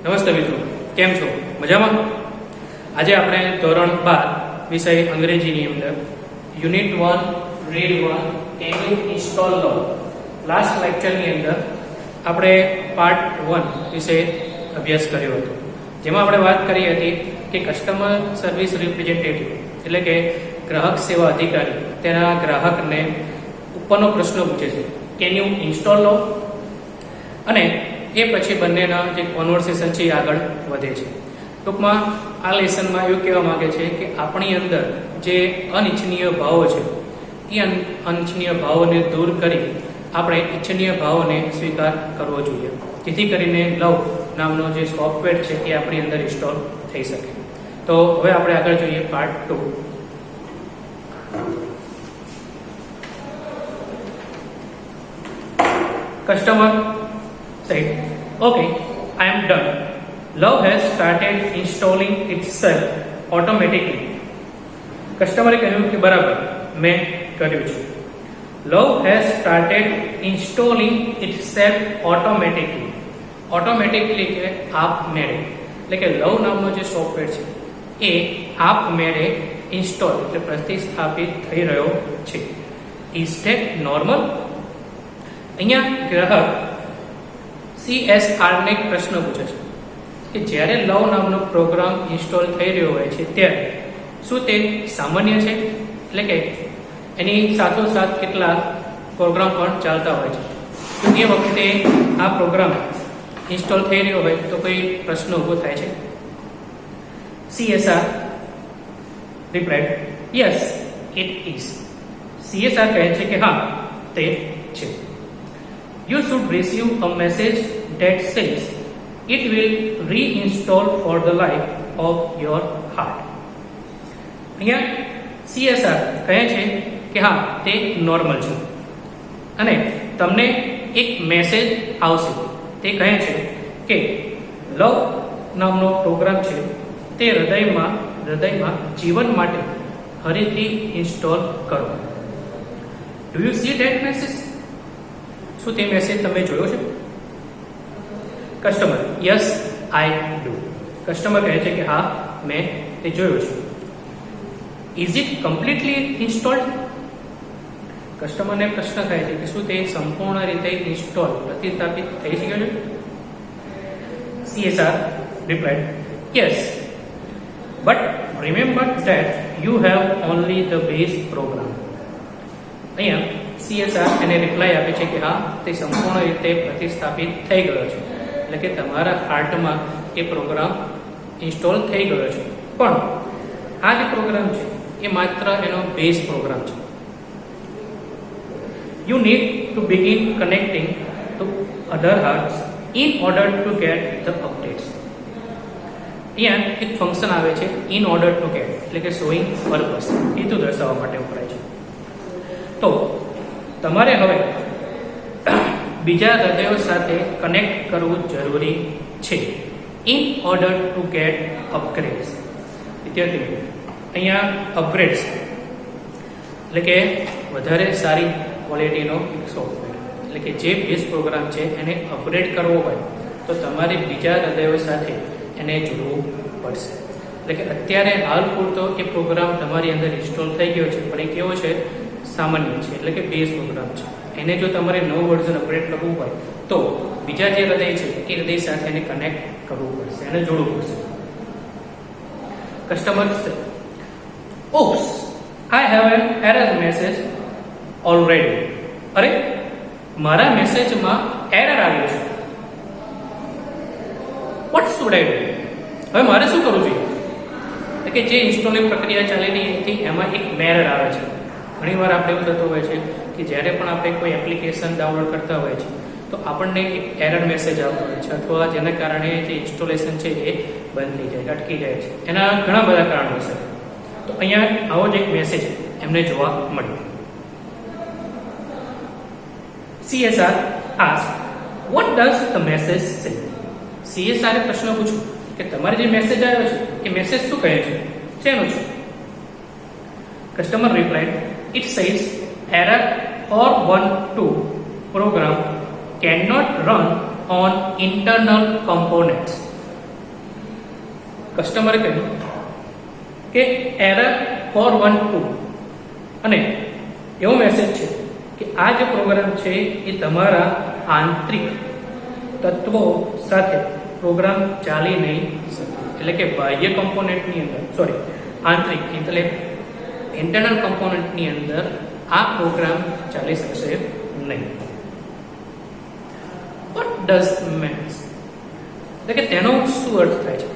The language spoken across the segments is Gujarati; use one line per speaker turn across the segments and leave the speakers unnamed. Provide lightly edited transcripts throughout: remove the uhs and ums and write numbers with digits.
નમસ્તે મિત્રો, કેમ છો? મજામાં? આજે આપણે ધોરણ 12 વિષય અંગ્રેજીની અંદર unit 1 read 1 can you install લો લાસ્ટ લેક્ચરની અંદર આપણે પાર્ટ 1 વિશે અભ્યાસ કર્યો હતો, જેમાં આપણે વાત કરી હતી કે કસ્ટમર સર્વિસ રિપ્રેઝેન્ટેટિવ એટલે કે ગ્રાહક સેવા અધિકારી તેના ગ્રાહકને ઉપરનો પ્રશ્ન પૂછે છે, કેન યુ ઇન્સ્ટોલ લો, અને એ પછી બંનેના જે કોન્વર્સેશન છે એ આગળ વધે છે. ટૂંકમાં આ લેસનમાં એવું કહેવા માંગે છે કે આપણી અંદર જે અનિચ્છનીય ભાવો છે એ અનિચ્છનીય ભાવોને દૂર કરી આપણે ઇચ્છનીય ભાવોને સ્વીકાર કરવો જોઈએ, જેથી કરીને લવ નામનો જે સોફ્ટવેર છે એ આપણી અંદર ઇન્સ્ટોલ થઈ શકે. તો હવે આપણે આગળ જોઈએ part 2. Customer said, "Okay, I am done. Love has started installing itself automatically." કસ્ટમરે કહ્યું કે બરાબર, મેં કર્યું છે. Love has started installing itself automatically. Automatically કે આપમેળે, એટલે કે લવ નામનો જે સોફ્ટવેર છે એ આપમેળે ઇન્સ્ટોલ એટલે પ્રતિસ્થાપિત થઈ રહ્યો છે. Is that normal? અહીંયા ગ્રાહક CSR ને એક પ્રશ્ન પૂછે છે કે જ્યારે લવ નામનો પ્રોગ્રામ ઇન્સ્ટોલ થઈ રહ્યો હોય છે ત્યારે શું તે સામાન્ય છે, એટલે કે એની સાથોસાથ કેટલા પ્રોગ્રામ પણ ચાલતા હોય છે, તો એ વખતે આ પ્રોગ્રામ ઇન્સ્ટોલ થઈ રહ્યો હોય તો કોઈ પ્રશ્ન ઊભો થાય છે. CSR replied, yes it is. CSR કહે છે કે હા, તે છે. You should receive a message that says it will reinstall for the life of your heart. અહીંયા CSR કહે છે કે હા, તે નોર્મલ છે અને તમને એક મેસેજ આવશે. તે કહે છે કે લવ નામનો પ્રોગ્રામ છે તે હૃદયમાં જીવન માટે ફરીથી ઇન્સ્ટોલ કરો. Do you see that message? શું તે મેસેજ તમે જોયો છે? Customer, yes I do. Customer કહે છે કે હા, મેં તે જોયો છે. Is it completely installed? કસ્ટમરને પ્રશ્ન થાય છે કે શું તે સંપૂર્ણ રીતે ઇન્સ્ટોલ પ્રતિસ્થાપિત થઈ શક્યો છે? CSR replied, yes but remember that you have only the base program. અહીંયા CSR એને રિપ્લાય આપે છે કે હા, તે સંપૂર્ણ રીતે પ્રતિસ્થાપિત થઈ ગયો છે, એટલે કે તમારા હાર્ટમાં એ પ્રોગ્રામ ઇન્સ્ટોલ થઈ ગયો છે, પણ આ જે પ્રોગ્રામ છે એ માત્ર એનો બેઝ પ્રોગ્રામ છે. You need to begin connecting to other hearts in order to get the updates. અહીંયા એક ફંક્શન આવે છે ઇન ઓર્ડર ટુ ગેટ, એટલે કે શોઈંગ પર્પસ, હેતુ દર્શાવવા માટે વપરાય છે. તો તમારે હવે બીજા હૃદયો સાથે કનેક્ટ કરવું જરૂરી છે ઇન ઓર્ડર ટુ ગેટ અપગ્રેડ્સ. વિદ્યાર્થી મિત્રો, અહીંયા અપગ્રેડ્સ એટલે કે વધારે સારી ક્વોલિટીનો સોફ્ટવેર, એટલે કે જે બેઝ પ્રોગ્રામ છે એને અપગ્રેડ કરવો હોય તો તમારે બીજા હૃદયો સાથે એને જોડવું પડશે. એટલે કે અત્યારે હાલ પૂરતો એ પ્રોગ્રામ તમારી અંદર ઇન્સ્ટોલ થઈ ગયો છે, પણ એ કેવો છે? સામાન્ય છે, એટલે કે બેઝ પ્રોગ્રામ છે. એને જો તમારે નવું વર્ઝન અપડેટ કરવું હોય તો બીજા જે હૃદય છે એ હૃદય સાથે એને કનેક્ટ કરવું પડશે, એને જોડવું પડશે. Customer, oops, I have an error message already. અરે, મારા મેસેજમાં એરર આવ્યો છે. What should I do? હવે મારે શું કરવું જોઈએ? એટલે કે જે ઇન્સ્ટોલિંગ પ્રક્રિયા ચાલી રહી હતી એમાં એક એરર આવે છે. ઘણીવાર આપણે એવું થતું હોય છે કે જ્યારે પણ આપણે કોઈ એપ્લિકેશન ડાઉનલોડ કરતા હોય છે તો આપણને એક એરર મેસેજ આવતો હોય છે, અથવા જેના કારણે જે ઇન્સ્ટોલેશન છે એ બંધ થઈ જાય, અટકી જાય છે. એના ઘણા બધા કારણો છે. તો અહીંયા આવો જ એક મેસેજ એમને જોવા મળ્યો. CSR asked, what does the message say? CSR એ પ્રશ્ન પૂછ્યો કે તમારે જે મેસેજ આવ્યો છે એ મેસેજ શું કહે છે, શેનો છે? Customer replied, it says error 412 program cannot run on internal components. કસ્ટમરે કહ્યું કે એરર 412 અને એવો મેસેજ છે કે આ જે પ્રોગ્રામ છે એ તમારા આંતરિક તત્વો સાથે પ્રોગ્રામ ચાલી નહીં શકે, એટલે કે બાહ્ય કમ્પોનેન્ટની અંદર આંતરિક એટલે ઇન્ટરનલ કમ્પોનેન્ટની અંદર આ પ્રોગ્રામ ચાલી શકશે નહીં. વોટ ડઝ મીન્સ, એટલે કે તેનો શું અર્થ થાય છે?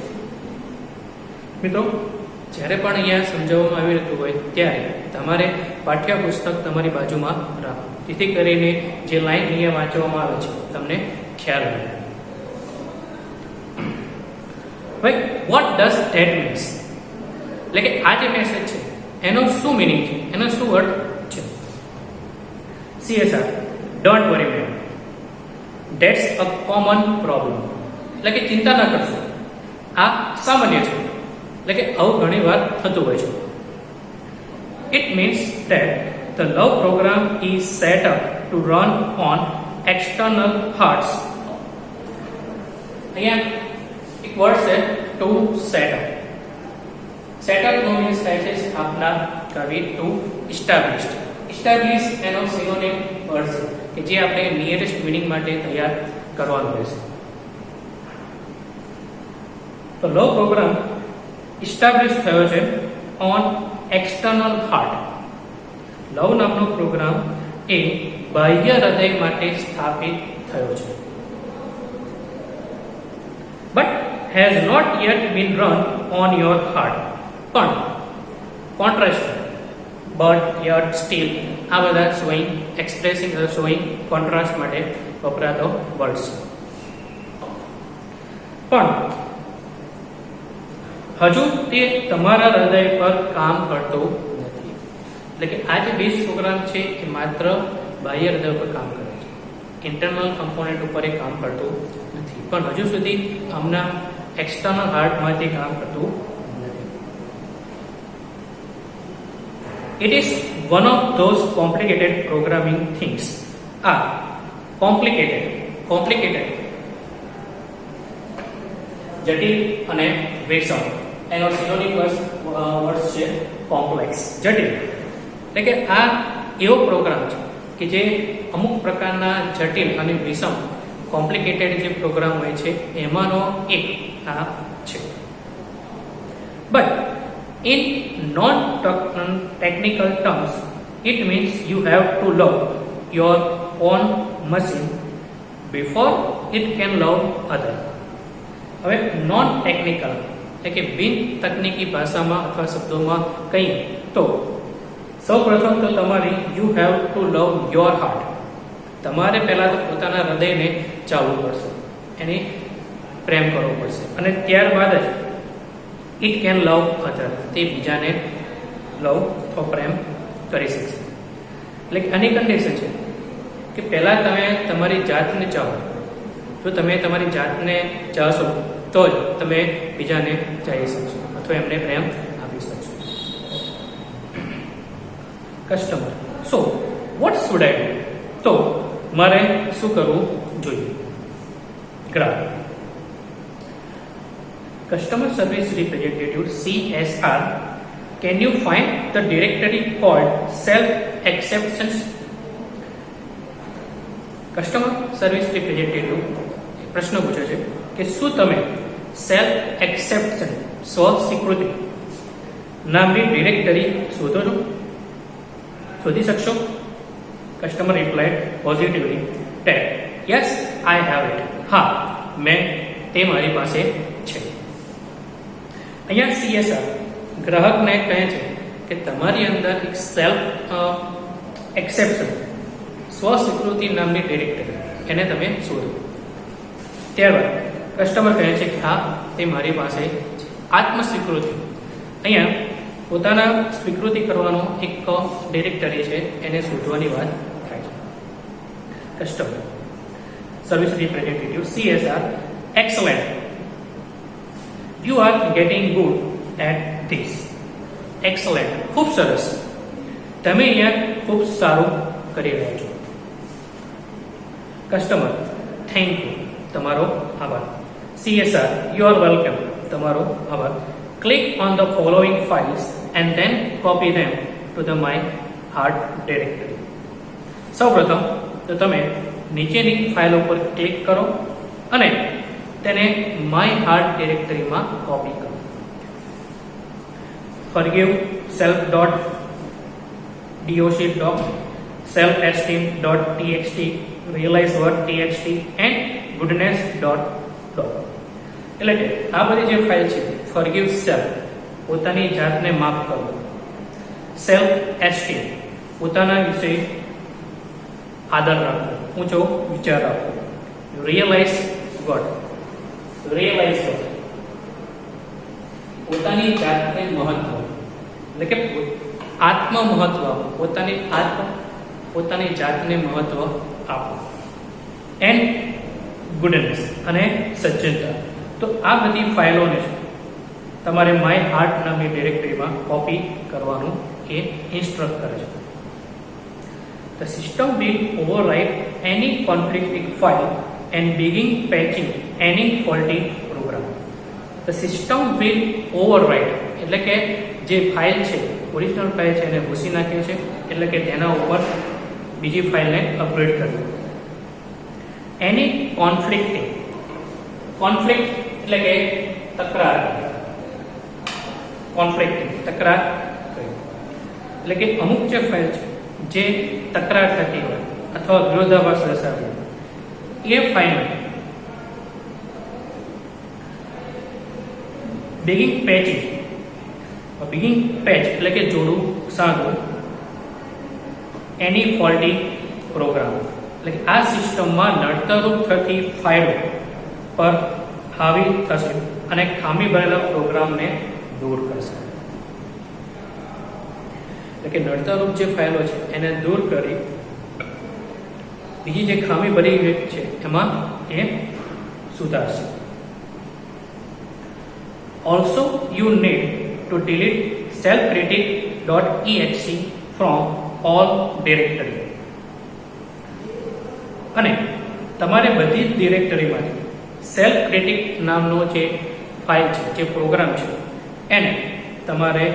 મિત્રો, જ્યારે પણ અહીંયા સમજાવવામાં આવી રહ્યું હોય ત્યારે તમારે પાઠ્યપુસ્તક તમારી બાજુમાં રાખો, જેથી કરીને જે લાઈન અહીંયા વાંચવામાં આવે છે તમને ખ્યાલ આવે. ભાઈ, વોટ ડઝ ધેટ મીન્સ, એટલે કે આ જે મેસેજ છે એનો શું મિનિંગ છે, એનો શું અર્થ છે? CSR, don't worry man, that's a common problem, એટલે કે ચિંતા ન કરશો, આ સામાન્ય છે, એટલે કે આવું ઘણી વાર થતું હોય છે. It means that the love program is set up to run on external hearts. અહીંયા એક વર્ડ છે to set up. Set up no means થાય છે સ્થાપના કરવી, to establish. Establish એનો સિનોનિમ વર્ડ છે કે જે આપણે નિયરેસ્ટ મીનિંગ માટે તૈયાર કરવાનું રહેશે. તો લવ પ્રોગ્રામ ઇસ્ટાબ્લિશ થયો છે ઓન એક્સટર્નલ હાર્ટ. લવ નામનો પ્રોગ્રામ એ બાહ્ય હૃદય માટે સ્થાપિત થયો છે. But has not yet been run on your heart. પણ કોન્ટ્રાસ્ટ બટ યટ સ્ટીલ આ બધા શોઈંગ એક્સપ્રેસિંગ શોઈંગ કોન્ટ્રાસ્ટ માટે વપરાતો વર્ડ્સ. પણ હજુ તે તમારા હૃદય પર કામ કરતો નથી, એટલે કે આ જે બેઝ પ્રોગ્રામ છે એ માત્ર બાહ્ય હૃદય પર કામ કરે છે, ઇન્ટરનલ કમ્પોનેન્ટ ઉપર એ કામ કરતું નથી, પણ હજુ સુધી આમના એક્સટર્નલ હાર્ટમાંથી કામ કરતું નથી. It is one of those complicated programming things. આ કોમ્પ્લિકેટેડ જટિલ અને વિષમ એનો સિનોનિમ વર્ડ છે કોમ્પ્લેક્સ, જટિલ. એટલે કે આ એવો પ્રોગ્રામ છે કે જે અમુક પ્રકારના જટિલ અને વિષમ કોમ્પ્લિકેટેડ જે પ્રોગ્રામ હોય છે એમાંનો એક આ છે. But in non technical terms it means you have to love your own machine before it can love other. હવે નોન ટેકનિકલ એટલે કે બિન તકનીકી ભાષામાં અથવા શબ્દોમાં કહીએ તો સૌપ્રથમ તો તમારી you have to love your heart. તમારે પહેલા તો પોતાના હૃદયને ચાવવું પડશે, એને પ્રેમ કરવો પડશે, અને ત્યારબાદ જ ઇટ કેન લવ અધર, તે બીજાને લવ અથવા પ્રેમ કરી શકશે. એટલે કે આની કન્ડિશન છે કે પહેલા તમે તમારી જાતને ચાહો. જો તમે તમારી જાતને ચાહશો તો જ તમે બીજાને ચાહી શકશો અથવા એમને પ્રેમ આપી શકશો. Customer, so what should I do? તો મારે શું કરવું જોઈએ? ગ્રાહક, customer service representative CSR, can you find the directory called self exceptions? Customer service representative પ્રશ્ન પૂછે છે કે શું તમે સેલ્ફ એક્સેપ્શન સ્વ સ્વીકૃતિ નામની ડિરેક્ટરી શોધી શકશો? Customer replied positively that yes I have it. હા, તે મારી પાસે છે. અહીંયા CSR ગ્રાહકને કહે છે કે તમારી અંદર એક સેલ્ફ એક્સેપ્શન સ્વ સ્વીકૃતિ નામની ડિરેક્ટરી એને તમે શોધો. ત્યારબાદ કસ્ટમર કહે છે કે હા, તે મારી પાસે આત્મ સ્વીકૃતિ, અહીંયા પોતાના સ્વીકૃતિ કરવાનો એક ડિરેક્ટરી છે એને શોધવાની વાત થાય છે. Customer service representative CSR, excellent, you are getting good at this. excellent, ખૂબ સરસ, તમે અહીંયા ખૂબ સારું કરી રહ્યા છો. કસ્ટમર, થેન્ક યુ, તમારો આભાર. CSR, you are welcome, તમારો આભાર. Click on the following files and then copy them to the my heart directory. સૌપ્રથમ તો તમે નીચેની ફાઇલ ઉપર ક્લિક કરો અને તેને માય હાર્ટ ડિરેક્ટરીમાં કોપી કરો. forgive self.doc, self-esteem.txt, realize.txt and goodness.doc. એટલે કે આ બધી જે ફાઇલ છે, forgive self પોતાની જાતને માફ કરો, self esteem પોતાના વિશે આદર રાખો, ઊંચો વિચાર રાખો, realize God પોતાની જાતને મહત્વ એટલે કે આત્મ મહત્વ પોતાની જાતને મહત્વ આપો, એન્ડ ગુડનેસ અને સજ્જનતા. તો આ બધી ફાઇલોને તમારે માય હાર્ટ નામની ડિરેક્ટરીમાં કોપી કરવાનું એ ઇન્સ્ટ્રક્ટ કરે છે. The system will override any conflicting file and begin patching any faulty program. The system will override એટલે કે જે ફાઇલ છે, ઓરિજિનલ ફાઇલ છે એને ભૂસી નાખ્યું છે, એટલે કે તેના ઉપર બીજી ફાઇલને અપગ્રેડ કરવી. એની કોન્ફ્લિક્ટ એટલે કે તકરાર એટલે કે અમુક જે ફાઇલ છે જે તકરાર થતી હોય અથવા વિરોધાભાસ દર્શાવે એ ફાઇલ બિગિન પેચ એટલે કે જોડું સાંધવું એની ફોલ્ટી પ્રોગ્રામ એટલે કે આ સિસ્ટમમાં નડતરરૂપ થતી ફાઇલો પર હાવી થશે અને ખામી ભરેલા પ્રોગ્રામને દૂર કરશે. એટલે કે નડતરરૂપ જે ફાઇલો છે એને દૂર કરી બીજી જે ખામી ભરી છે એમાં એ સુધારશે. Also, you need to delete selfcritic.exe from all directory. અને તમારે બધી જ ડિરેક્ટરીમાંથી selfcritic નામનો જે ફાઇલ છે, જે પ્રોગ્રામ છે, એને તમારે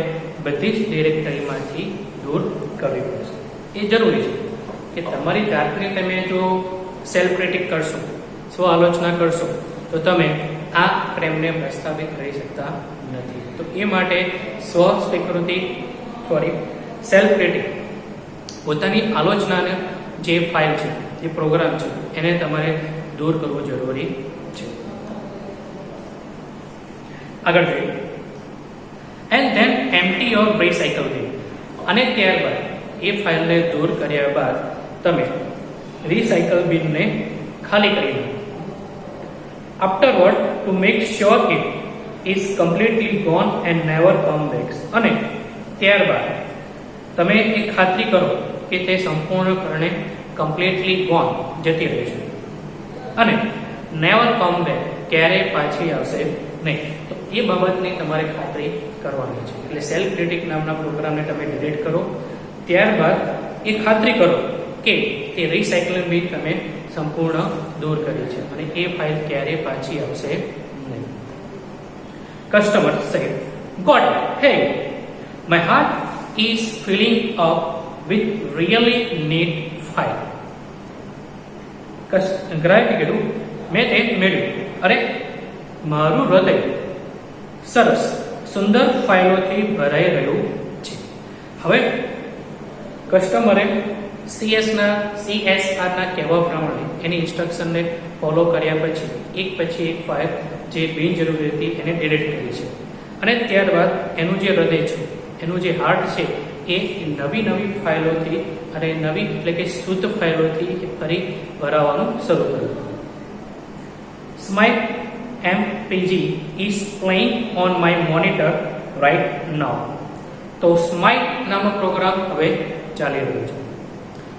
બધી જ ડિરેક્ટરીમાંથી દૂર કરવી પડશે. એ જરૂરી છે કે તમારી જાતને તમે જો selfcritic કરશો, સ્વ આલોચના કરશો, તો તમે આ પ્રેમને પ્રસ્થાપિત કરી શકતા નથી. તો એ માટે self-critic પોતાની આલોચનાને જે ફાઇલ છે, જે પ્રોગ્રામ છે, એને તમારે દૂર કરવું જરૂરી છે. આગળ જોઈએ. And then empty your recycle બિન. અને ત્યારબાદ એ ફાઇલને દૂર કર્યા બાદ તમે રીસાયકલ બિનને ખાલી કરી દો. Afterward, to make sure it is completely gone and never come back. અને ત્યારબાદ તમે એ ખાતરી કરો કે તે સંપૂર્ણપણે completely gone જતી રહેશે અને never come back ક્યારેય પાછી આવશે નહીં. તો એ બાબતની તમારે ખાતરી કરવાની છે. એટલે self-critic નામના પ્રોગ્રામને તમે ડિલીટ કરો, ત્યારબાદ એ ખાતરી કરો કે તે રીસાયકલિંગ બિન તમે સંપૂર્ણ દૂર કરી છે અને એ ફાઇલ ક્યારે પાછી આવશે નહીં. Customer said, "God, hey, my heart is filling up with really neat file." ગ્રાહકે કીધું, મેં તે મેળવ્યું, અરે મારું હૃદય સરસ સુંદર ફાઇલોથી ભરાઈ રહ્યું છે. હવે કસ્ટમરે CSRના કહેવા પ્રમાણે એની ઇન્સ્ટ્રક્શનને ફોલો કર્યા પછી એક ફાઇલ જે બિનજરૂરી હતી એને ડિલીટ કરી છે અને ત્યારબાદ એનું જે હૃદય છે, એનું જે હાર્ટ છે, એ નવી ફાઇલોથી અને નવી એટલે કે શુદ્ધ ફાઇલોથી ફરી ભરાવાનું શરૂ કર્યું. Smite MPG is playing on my monitor right now. તો Smite નામનો પ્રોગ્રામ હવે ચાલી રહ્યો છે.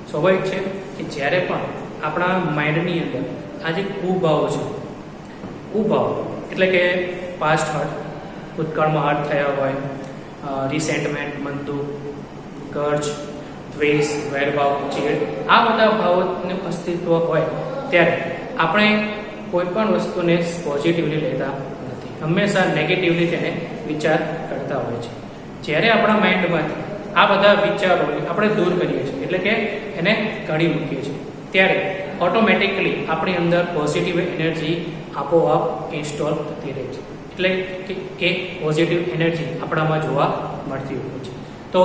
સ્વાભાવિક છે કે જ્યારે પણ આપણા માઇન્ડની અંદર આ જે કુભાવો છે, કુભાવ એટલે કે પાસ્ટ હર્ટ, ભૂતકાળમાં હર્ટ થયા હોય, રિસેન્ટમેન્ટ, મનદુખ, ગર્જ, દ્વેષ, વૈરભાવ, ચેડ, આ બધા ભાવોનું અસ્તિત્વ હોય ત્યારે આપણે કોઈ પણ વસ્તુને પોઝિટિવલી લેતા નથી હંમેશા નેગેટિવલી તેને વિચાર કરતા હોય છે. જ્યારે આપણા માઇન્ડમાંથી આ બધા વિચારોને આપણે દૂર કરીએ છીએ, એટલે કે એને કાઢી મૂકીએ છીએ, ત્યારે ઓટોમેટિકલી આપણી અંદર પોઝિટિવ એનર્જી આપોઆપ ઇન્સ્ટોલ થતી રહે છે. એટલે કે એક પોઝિટિવ એનર્જી આપણામાં જોવા મળતી હોય છે. તો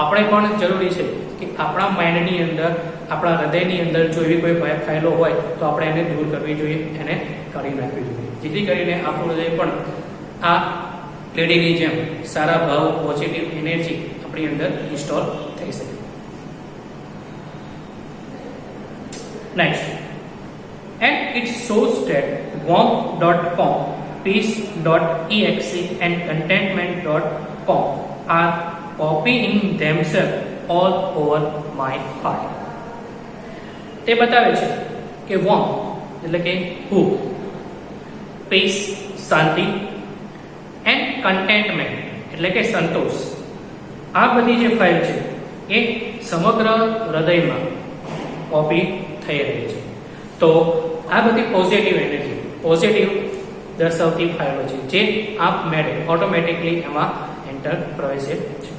આપણે પણ જરૂરી છે કે આપણા માઇન્ડની અંદર, આપણા હૃદયની અંદર જો એવી કોઈ ફાઇલો હોય તો આપણે એને દૂર કરવી જોઈએ, એને કાઢી નાખવી જોઈએ, જેથી કરીને આપણું હૃદય પણ આ લેડીની જેમ સારા ભાવ, પોઝિટિવ એનર્જી આપણી અંદર ઇન્સ્ટોલ થઈ શકે. Next, and it shows that warm.com, peace.exe and contentment.com are copying themselves all over my heart. તે બતાવે છે કે warm એટલે કે હૂબ, peace શાંતિ, and contentment એટલે કે સંતોષ, આ બધી જે ફાઇલ છે એ સમગ્ર હૃદયમાં કોપી થઈ રહી છે. તો આ બધી પોઝિટિવ એનર્જી, પોઝિટિવ દર્શાવતી ફાઇલો છે જે આપમેળે ઓટોમેટિકલી એમાં એન્ટર પ્રવેશે છે.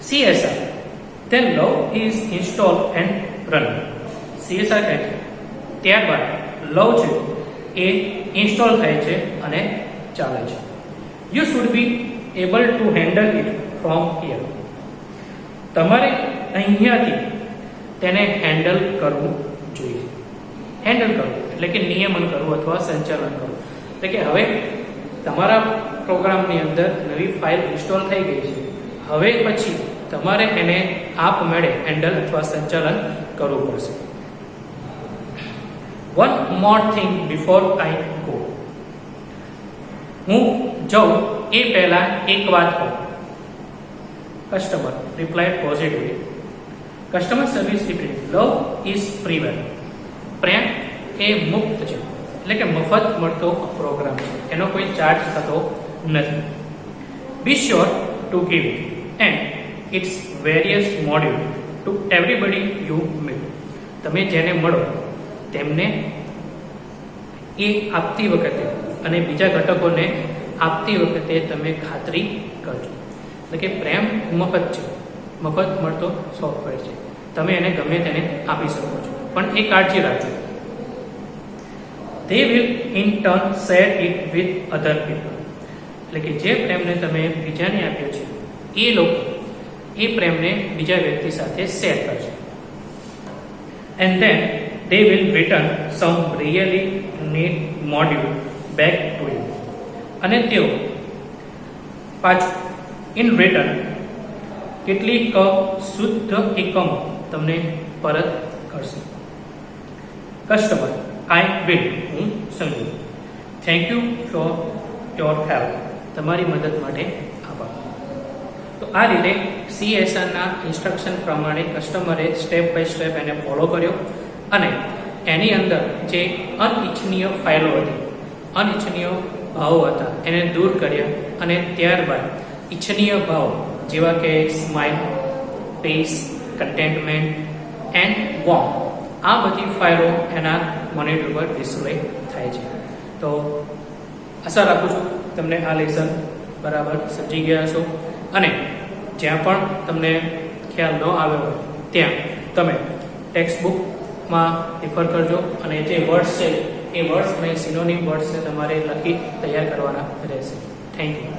CSR, then love is installed and run. CSR કહે છે ત્યારબાદ લવ છે એ ઇન્સ્ટોલ થાય છે અને ચાલે છે. You should be able to handle it from here. તમારે અહીંયાથી તેને હેન્ડલ કરવું જોઈએ. હેન્ડલ કરવું એટલે કે નિયમન કરવું અથવા સંચાલન કરવું. એટલે કે હવે તમારા પ્રોગ્રામની અંદર નવી ફાઇલ ઇન્સ્ટોલ થઈ ગઈ છે, હવે પછી તમારે એને આપમેળે હેન્ડલ અથવા સંચાલન કરવું પડશે. One more thing before I go. હું જાઉં એ પહેલા એક વાત કહું. Customer replied positively. Customer service replied, love is freeware. પ્રેમ એ મુક્ત છે, એટલે કે મફત મળતો પ્રોગ્રામ છે, એનો કોઈ ચાર્જ થતો નથી. Be sure to give it and it's various module to everybody you meet. તમે જેને મળો તેમને એ આપતી વખતે અને બીજા ઘટકોને આપતી વખતે તમે ખાતરી કરજો. એટલે કે પ્રેમ મફત છે, મફત મળતો સોફ્ટવેર છે, તમે એને ગમે તેને આપી શકો છો, પણ એ કાળજી રાખજો. They will in turn share it with other people. એટલે કે જે પ્રેમને તમે બીજાને આપ્યો છે એ લોકો એ પ્રેમને બીજા વ્યક્તિ સાથે શેર કરશે. And then they will return some really neat module back to you. અને તેઓ પાછું ઇન રિટર્ન કેટલીક શુદ્ધ એકમો તમને પરત કરશે. કસ્ટમર, આઈ વિલ, હું સમજુ. Thank you for your help. તમારી મદદ માટે આભાર. તો આ રીતે CSRના ઇન્સ્ટ્રક્શન પ્રમાણે કસ્ટમરે સ્ટેપ બાય સ્ટેપ એને ફોલો કર્યો અને એની અંદર જે અનિચ્છનીય ફાઇલો હતી, અનિચ્છનીય ભાવો હતા, એને દૂર કર્યા અને ત્યારબાદ ઇચ્છનીય ભાવ જેવા કે smile, peace, contentment and warm, આ બધી ફાઇલો એના મોનિટર પર ડિસ્પ્લે થાય છે. તો આશા રાખું છું તમને આ લેસન બરાબર સમજી ગયા છો અને જ્યાં પણ તમને ખ્યાલ ન આવ્યો હોય ત્યાં તમે ટેક્સ્ટ બુકમાં રિફર કરજો અને જે વર્ડ્સ છે એ વર્ડ્સ અને સિનોનિમ વર્ડ્સને તમારે લખી તૈયાર કરવાના રહેશે. Thank you.